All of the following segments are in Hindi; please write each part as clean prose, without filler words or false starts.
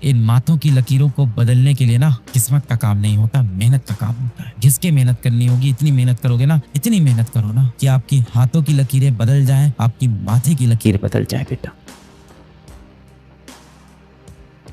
इन माथों की लकीरों को बदलने के लिए ना किस्मत का काम नहीं होता, मेहनत का काम होता है। घिस के मेहनत करनी होगी, इतनी मेहनत करोगे ना, इतनी मेहनत करो ना कि आपकी हाथों की लकीरें बदल जाएं, आपकी माथे की लकीर बदल जाए बेटा।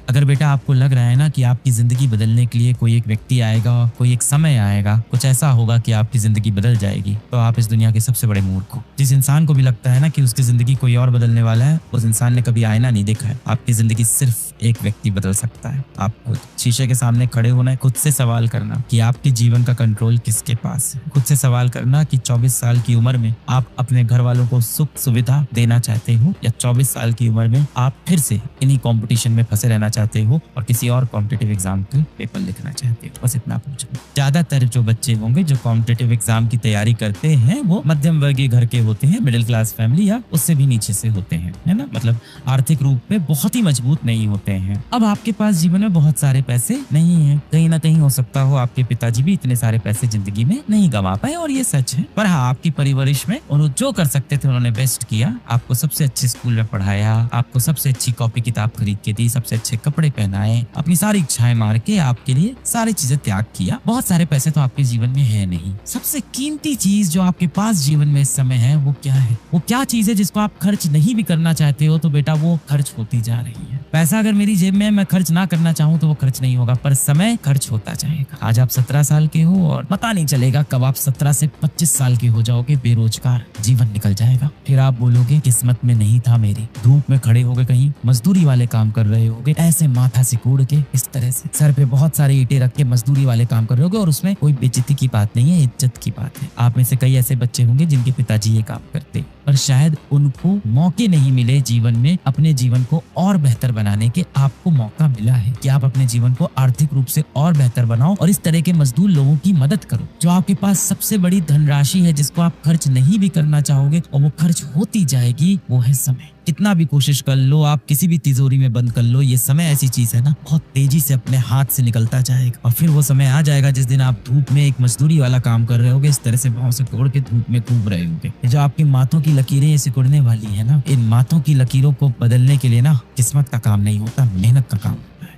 अगर बेटा आपको लग रहा है ना कि आपकी जिंदगी बदलने के लिए कोई एक व्यक्ति आएगा, कोई एक समय आएगा, कुछ ऐसा होगा कि आपकी जिंदगी बदल जाएगी, तो आप इस दुनिया के सबसे बड़े मूर्ख हो। जिस इंसान को भी लगता है ना कि उसकी जिंदगी कोई और बदलने वाला है, उस इंसान ने कभी आईना नहीं देखा है। आपकी जिंदगी सिर्फ एक व्यक्ति बदल सकता है, आप खुद। शीशे के सामने खड़े होना है, खुद से सवाल करना कि आपके जीवन का कंट्रोल किसके पास है। खुद से सवाल करना कि 24 साल की उम्र में आप अपने घर वालों को सुख सुविधा देना चाहते हो, या 24 साल की उम्र में आप फिर से इन्हीं कॉम्पिटिशन में फंसे रहना चाहते हो और किसी और कॉम्पिटिटिव एग्जाम के पेपर लिखना चाहते हो। बस इतना पूछना। ज्यादातर जो बच्चे होंगे जो कॉम्पिटिटिव एग्जाम की तैयारी करते हैं वो मध्यम वर्गीय घर के होते हैं, मिडिल क्लास फैमिली या उससे भी नीचे से होते हैं, है ना। मतलब आर्थिक रूप में बहुत ही मजबूत नहीं होते हैं। अब आपके पास जीवन में बहुत सारे पैसे नहीं है, कहीं ना कहीं हो सकता हो आपके पिताजी भी इतने सारे पैसे जिंदगी में नहीं गंवा पाए, और ये सच है। पर हाँ, आपकी परवरिश में उन्होंने जो कर सकते थे उन्होंने बेस्ट किया। आपको सबसे अच्छे स्कूल में पढ़ाया, आपको सबसे अच्छी कॉपी किताब खरीद के दी, सबसे अच्छे कपड़े पहनाए, अपनी सारी इच्छाएं मार के आपके लिए सारी चीजें त्याग किया। बहुत सारे पैसे तो आपके जीवन में है नहीं। सबसे कीमती चीज जो आपके पास जीवन में इस समय है वो क्या है? वो क्या चीज है जिसको आप खर्च नहीं भी करना चाहते हो तो बेटा वो खर्च होती जा रही है। पैसा अगर मेरी जेब में मैं खर्च ना करना चाहूँ तो वो खर्च नहीं होगा, पर समय खर्च होता जाएगा। आज आप 17 साल के हो और पता नहीं चलेगा कब आप 17 से 25 साल के हो जाओगे, बेरोजगार, जीवन निकल जाएगा। फिर आप बोलोगे किस्मत में नहीं था मेरी। धूप में खड़े होगे, कहीं मजदूरी वाले काम कर रहे होगे, ऐसे माथा सिकोड़ के, इस तरह से सर पे बहुत सारे ईंटें रख के मजदूरी वाले काम कर रहे होगे, और उसमें कोई बेइज्जती की बात नहीं है, इज्जत की बात है। आप में से कई ऐसे बच्चे होंगे जिनके पिताजी ये काम करते, पर शायद उनको मौके नहीं मिले जीवन में अपने जीवन को और बेहतर बनाने के। आपको मौका मिला है कि आप अपने जीवन को आर्थिक रूप से और बेहतर बनाओ और इस तरह के मजदूर लोगों की मदद करो। जो आपके पास सबसे बड़ी धनराशि है जिसको आप खर्च नहीं भी करना चाहोगे और वो खर्च होती जाएगी, वो है समय। कितना भी कोशिश कर लो, आप किसी भी तिजोरी में बंद कर लो, ये समय ऐसी चीज है ना, बहुत तेजी से अपने हाथ से निकलता जाएगा। और फिर वो समय आ जाएगा जिस दिन आप धूप में एक मजदूरी वाला काम कर रहे होगे, इस तरह से भाव से तोड़ के धूप में कूद रहे होगे। जो आपकी माथों की लकीरें ये सिकुड़ने वाली है ना, इन माथों की लकीरों को बदलने के लिए ना किस्मत का काम नहीं होता, मेहनत का काम।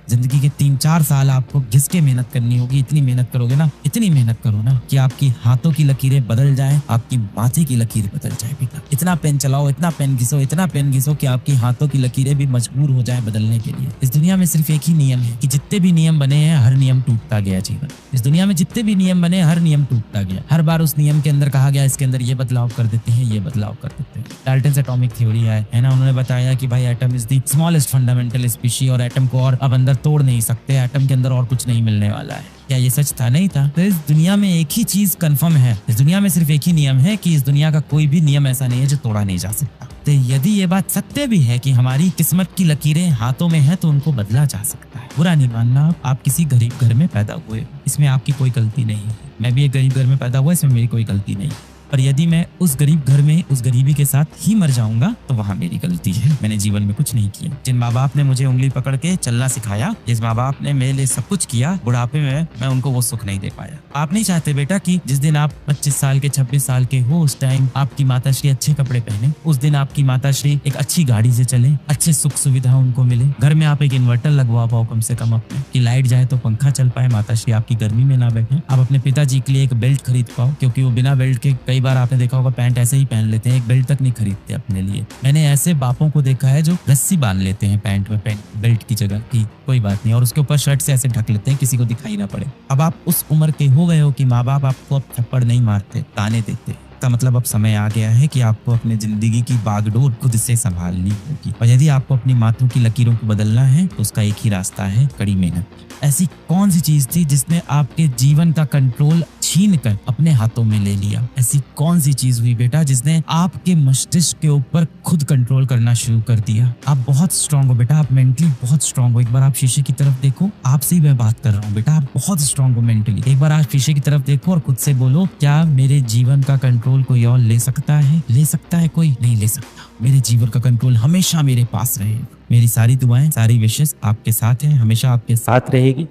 जिंदगी के 3-4 साल आपको घिस के मेहनत करनी होगी, इतनी मेहनत करोगे ना, इतनी मेहनत करो ना कि आपकी हाथों की लकीरें बदल जाएं, आपकी माथे की लकीर बदल जाए बेटा। इतना पेन चलाओ, इतना पेन घिसो, इतना पेन घिसो कि आपकी हाथों की लकीरें भी मजबूर हो जाए बदलने के लिए। इस दुनिया में सिर्फ एक ही नियम है कि जितने भी नियम बने हैं हर नियम टूटता गया। जीवन इस दुनिया में जितने भी नियम बने हर नियम टूटता गया। हर बार उस नियम के अंदर कहा गया इसके अंदर ये बदलाव कर देते हैं, ये बदलाव कर देते हैं। डाल्टन एटॉमिक थ्योरी है ना, उन्होंने बताया कि भाई atom is the smallest fundamental species, और एटम को और अब अंदर तोड़ नहीं सकते, एटम के अंदर और कुछ नहीं मिलने वाला है। क्या ये सच था? नहीं था। तो इस दुनिया में एक ही चीज कंफर्म है, इस दुनिया में सिर्फ एक ही नियम है कि इस दुनिया का कोई भी नियम ऐसा नहीं है जो तोड़ा नहीं जा सकता। तो यदि ये बात सत्य भी है कि हमारी किस्मत की लकीरें हाथों में है तो उनको बदला जा सकता है। बुरा नहीं मानना, आप किसी गरीब घर में पैदा हुए, इसमें आपकी कोई गलती नहीं है। मैं भी एक गरीब घर में पैदा हुआ, इसमें मेरी कोई गलती नहीं। पर यदि मैं उस गरीब घर में उस गरीबी के साथ ही मर जाऊंगा तो वहां मेरी गलती है। मैंने जीवन में कुछ नहीं किया। जिन माँ बाप ने मुझे उंगली पकड़ के चलना सिखाया, जिस माँ बाप ने मेरे लिए सब कुछ किया, बुढ़ापे में मैं उनको वो सुख नहीं दे पाया। आप नहीं चाहते बेटा कि जिस दिन आप 25 साल के 26 साल के हो उस टाइम आपकी माताश्री अच्छे कपड़े पहने, उस दिन आपकी माताश्री एक अच्छी गाड़ी से चले, अच्छे सुख सुविधा उनको मिले, घर में आप एक इन्वर्टर लगवा पाओ कम से कम अपने, कि लाइट जाए तो पंखा चल पाए, माताश्री आपकी गर्मी में ना बैठे। आप अपने पिताजी के लिए एक बेल्ट खरीद पाओ, क्योंकि वो बिना बेल्ट के कई बार आपने देखा होगा पैंट ऐसे ही पहन लेते हैं, एक बेल्ट तक नहीं खरीदते अपने लिए। मैंने ऐसे बापों को देखा है जो रस्सी बांध लेते हैं पैंट में, बेल्ट की जगह की कोई बात नहीं, और उसके ऊपर शर्ट से ऐसे ढक लेते हैं किसी को दिखाई ना पड़े। अब आप उस उम्र के हो गए हो कि माँ बाप आपको अब थप्पड़ नहीं मारते, ताने देते। का मतलब अब समय आ गया है कि आपको अपनी जिंदगी की बागडोर खुद से संभालनी होगी। और यदि आपको अपनी माथों की लकीरों को बदलना है तो उसका एक ही रास्ता है, कड़ी मेहनत। ऐसी कौन सी चीज थी जिसने आपके जीवन का कंट्रोल छीन कर अपने हाथों में ले लिया? ऐसी कौन सी चीज हुई बेटा जिसने आपके मस्तिष्क के ऊपर खुद कंट्रोल करना शुरू कर दिया? आप बहुत स्ट्रांग हो बेटा, आप मेंटली बहुत स्ट्रांग हो। एक बार आप शीशे की तरफ देखो, आपसे ही मैं बात कर रहा हूँ बेटा, आप बहुत स्ट्रांग हो मेंटली। एक बार आप शीशे की तरफ देखो और खुद से बोलो, क्या मेरे जीवन का कंट्रोल कोई और ले सकता है? ले सकता है कोई? नहीं ले सकता। मेरे जीवन का कंट्रोल हमेशा मेरे पास रहे। मेरी सारी दुआएं, सारी विशेष आपके साथ हैं, हमेशा आपके साथ रहेगी।